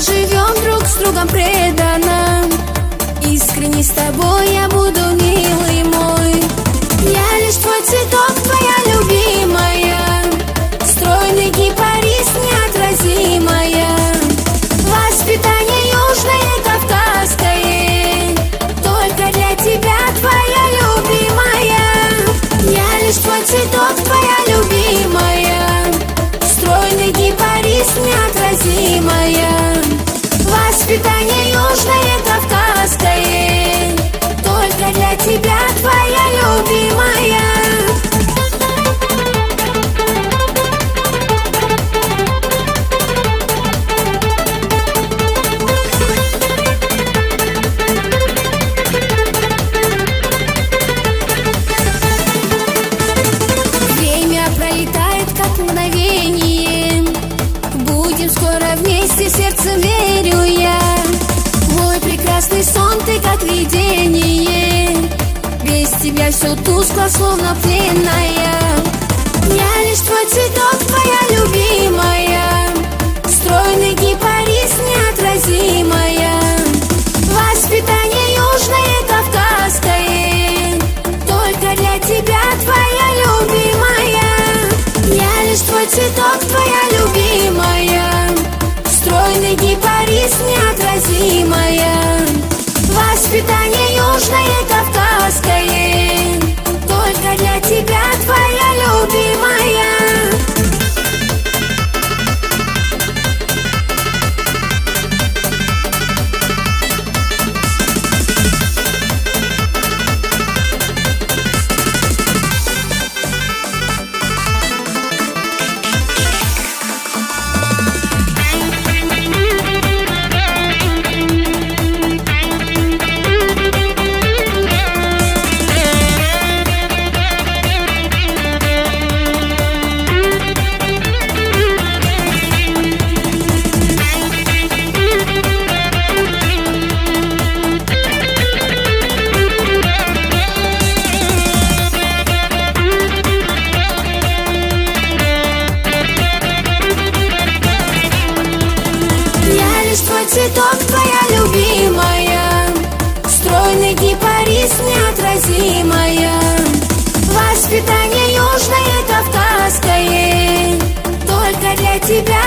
проживем друг с другом преданно. Искренне с тобой я буду, милый мой. Я лишь твой цветок, твоя любимая, стройный кипарис неотразимая. Воспитание южное, кавказское, только для тебя, твоя любимая. Я лишь твой цветок, твоя любимая, стройный кипарис неотразимая. Воспитание южное, кавказское, только для тебя, твоя любимая. Время пролетает, как мгновение. Будем скоро вместе, сердцем верю я. Мой прекрасный сон, ты как видение. Без тебя все тускло, словно пленная. Я лишь твой цветок, твоя любимая, стройный кипарис неотразимая. Воспитание южное, кавказское, только для тебя, твоя любимая. Я лишь твой цветок, твоя любимая, стройный кипарис неотразимая. Воспитание южное, кавказское, только для тебя, твоя любимая. Твой цветок, твоя любимая, стройный кипарис неотразимая. Воспитание южное, кавказское, только для тебя,